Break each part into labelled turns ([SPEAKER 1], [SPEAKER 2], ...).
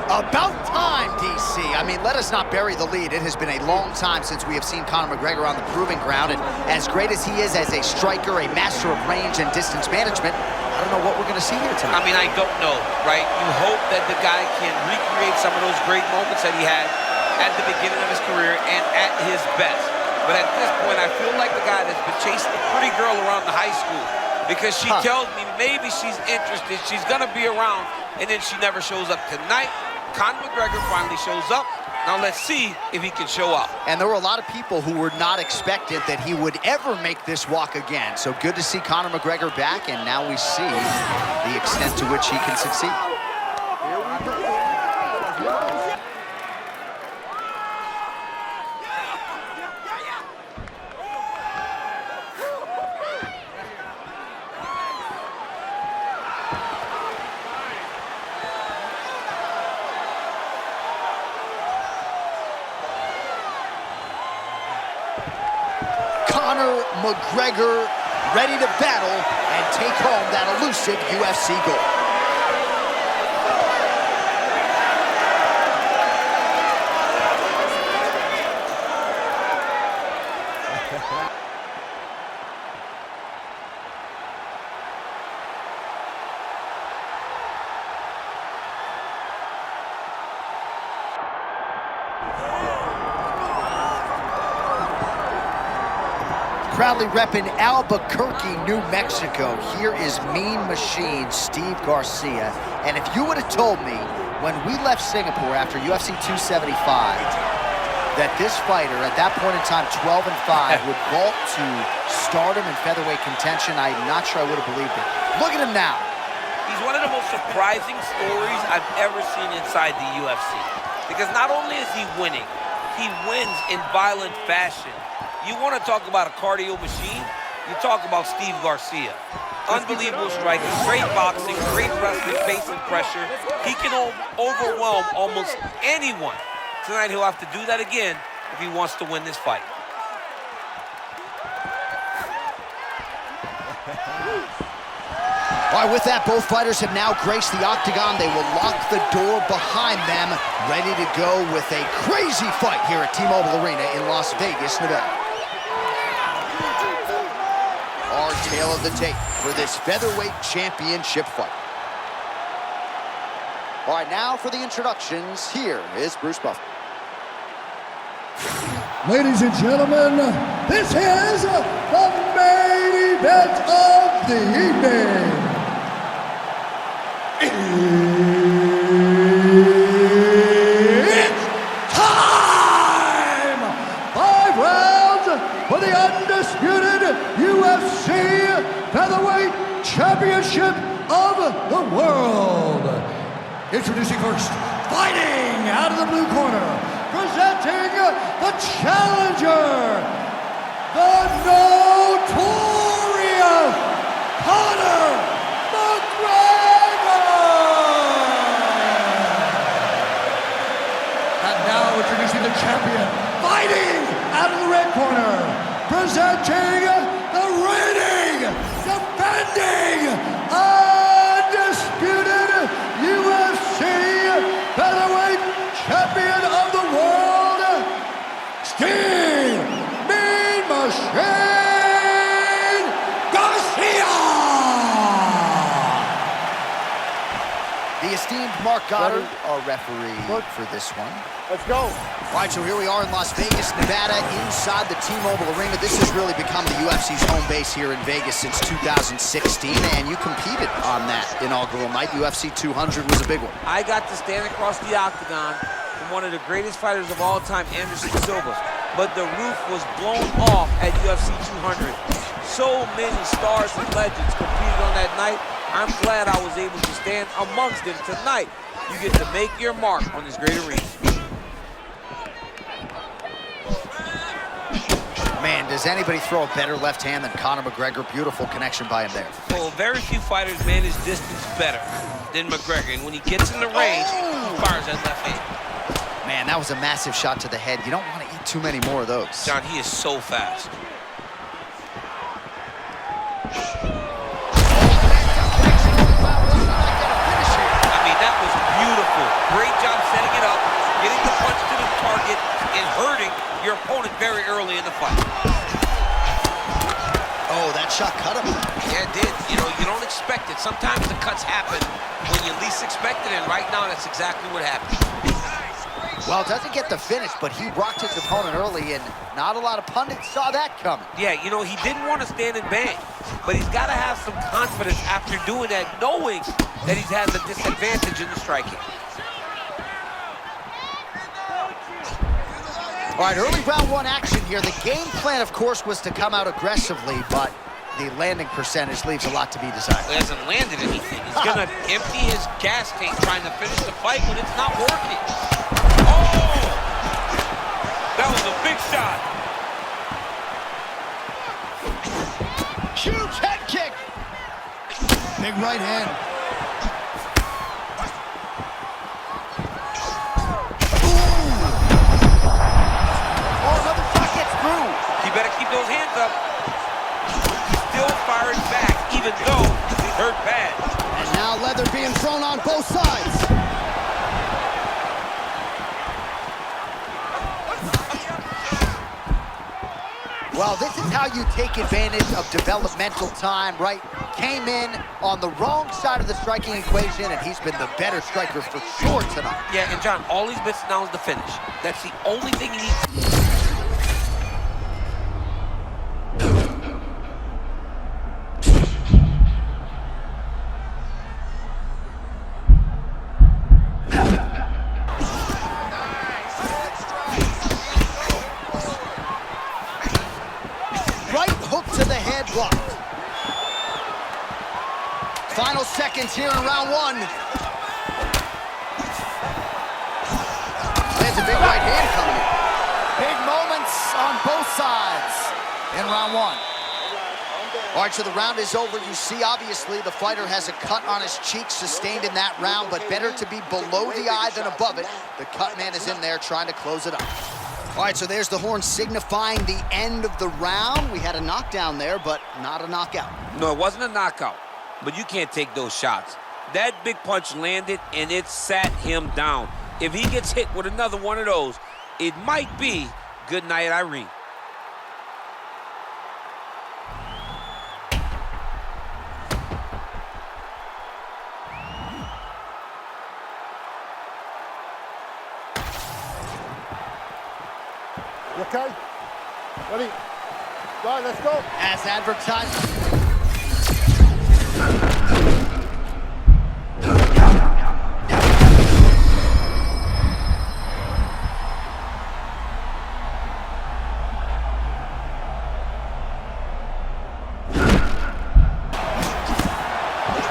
[SPEAKER 1] About time, DC. I mean, let us not bury the lead. It has been a long time since we have seen Conor McGregor on the proving ground, and as great as he is as a striker, a master of range and distance management, I don't know what we're going to see here tonight.
[SPEAKER 2] I mean, I don't know, right? You hope that the guy can recreate some of those great moments that he had at the beginning of his career and at his best. But at this point, I feel like the guy that's been chasing a pretty girl around the high school, because she tells me maybe she's interested, she's going to be around, and then she never shows up. Tonight, Conor McGregor finally shows up. Now let's see if he can show up.
[SPEAKER 1] And there were a lot of people who were not expectant that he would ever make this walk again. So good to see Conor McGregor back, and now we see the extent to which he can succeed. Conor McGregor ready to battle and take home that elusive UFC gold. Proudly repping Albuquerque, New Mexico. Here is Mean Machine Steve Garcia. And if you would have told me when we left Singapore after UFC 275 that this fighter at that point in time, 12-5, would vault to stardom and featherweight contention, I'm not sure I would have believed it. Look at him now.
[SPEAKER 2] He's one of the most surprising stories I've ever seen inside the UFC. Because not only is he winning, he wins in violent fashion. You want to talk about a cardio machine? You talk about Steve Garcia. Unbelievable striking, great boxing, great wrestling, facing pressure. He can overwhelm almost anyone. Tonight he'll have to do that again if he wants to win this fight.
[SPEAKER 1] All right, with that, both fighters have now graced the octagon. They will lock the door behind them, ready to go with a crazy fight here at T-Mobile Arena in Las Vegas, Nevada. Our tale of the tape for this featherweight championship fight. All right, now for the introductions, here is Bruce Buffer.
[SPEAKER 3] Ladies and gentlemen, this is the main event of the evening. It's time! 5 rounds for the undisputed UFC Featherweight Championship of the world. Introducing first, fighting out of the blue corner, presenting the challenger, the notorious Conor McGregor! And now introducing the champion, fighting out of the red corner, presenting the reigning, defending, undisputed UFC Featherweight Champion of the world, Steve Mean Machine Garcia!
[SPEAKER 1] The esteemed Mark Goddard, our referee for this one.
[SPEAKER 4] Let's go.
[SPEAKER 1] All right, so here we are in Las Vegas, Nevada, inside the T-Mobile Arena. This has really become the UFC's home base here in Vegas since 2016, and you competed on that inaugural night. UFC 200 was a big one.
[SPEAKER 2] I got to stand across the octagon from one of the greatest fighters of all time, Anderson Silva. But the roof was blown off at UFC 200. So many stars and legends competed on that night. I'm glad I was able to stand amongst them tonight. You get to make your mark on this great arena.
[SPEAKER 1] Man, does anybody throw a better left hand than Conor McGregor? Beautiful connection by him there.
[SPEAKER 2] Well, very few fighters manage distance better than McGregor. And when he gets in the range, he fires that left hand.
[SPEAKER 1] Man, that was a massive shot to the head. You don't want to eat too many more of those.
[SPEAKER 2] John, he is so fast. I mean, that was beautiful. Great job the fight.
[SPEAKER 1] Oh, that shot cut him.
[SPEAKER 2] Yeah, it did. You know, you don't expect it. Sometimes the cuts happen when you least expect it, and right now that's exactly what happened.
[SPEAKER 1] Well, doesn't get the finish, but he rocked his opponent early, and not a lot of pundits saw that coming.
[SPEAKER 2] Yeah, you know, he didn't want to stand and bang, but he's got to have some confidence after doing that, knowing that he has a disadvantage in the striking.
[SPEAKER 1] All right, early round one action here. The game plan, of course, was to come out aggressively, but the landing percentage leaves a lot to be desired.
[SPEAKER 2] He hasn't landed anything. He's going to empty his gas tank trying to finish the fight when it's not working. Oh! That was a big shot.
[SPEAKER 1] Huge head kick.
[SPEAKER 3] Big right hand.
[SPEAKER 2] You better keep those hands up. He's still firing back, even though he's hurt bad.
[SPEAKER 3] And now leather being thrown on both sides.
[SPEAKER 1] Well, this is how you take advantage of developmental time, right? Came in on the wrong side of the striking equation, and he's been the better striker for sure tonight.
[SPEAKER 2] Yeah, and John, all he's missing now is the finish. That's the only thing he needs.
[SPEAKER 1] Blocked. Final seconds here in round one. There's a big right hand coming in. Big moments on both sides in round one. All right, so the round is over. You see, obviously, the fighter has a cut on his cheek sustained in that round, but better to be below the eye than above it. The cut man is in there trying to close it up. All right, so there's the horn signifying the end of the round. We had a knockdown there, but not a knockout.
[SPEAKER 2] No, it wasn't a knockout, but you can't take those shots. That big punch landed, and it sat him down. If he gets hit with another one of those, it might be good night, Irene.
[SPEAKER 4] You okay? Ready? Right, let's go.
[SPEAKER 1] As advertised.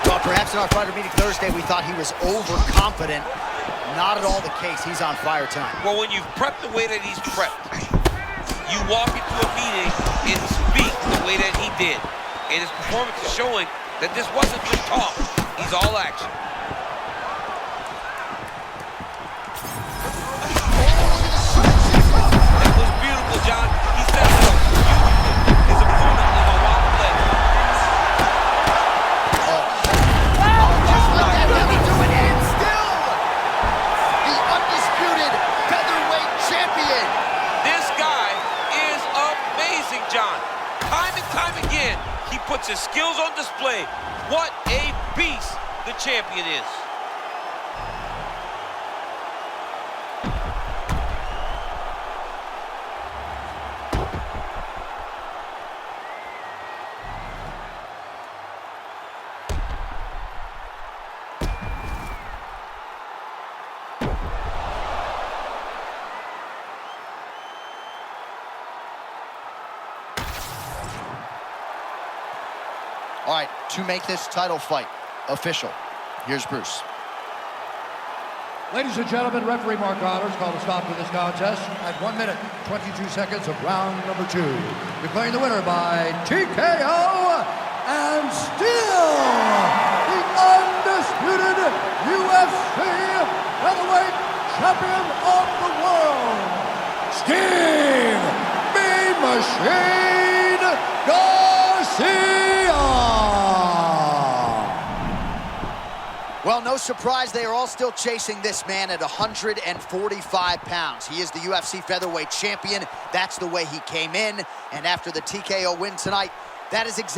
[SPEAKER 1] Well, perhaps in our fighter meeting Thursday, we thought he was overconfident. Not at all the case. He's on fire tonight.
[SPEAKER 2] Well, when you've prepped the way that he's prepped, you walk into a meeting and speak the way that he did. And his performance is showing that this wasn't just talk. He's all action. That was beautiful, John. He set it up beautifully. His opponent was on wild leg.
[SPEAKER 1] Just let that really do it in still. The undisputed featherweight champion.
[SPEAKER 2] This guy is amazing, John. Time and time again, he puts his skills on display. What a beast the champion is.
[SPEAKER 1] All right, to make this title fight official, here's Bruce.
[SPEAKER 3] Ladies and gentlemen, referee Mark Honors called a stop to this contest at 1 minute, 22 seconds of round number 2. Declaring the winner by TKO and still the undisputed UFC featherweight champion of the world, Steve Mean Machine Garcia.
[SPEAKER 1] Well, no surprise, they are all still chasing this man at 145 pounds. He is the UFC featherweight champion. That's the way he came in. And after the TKO win tonight, that is exactly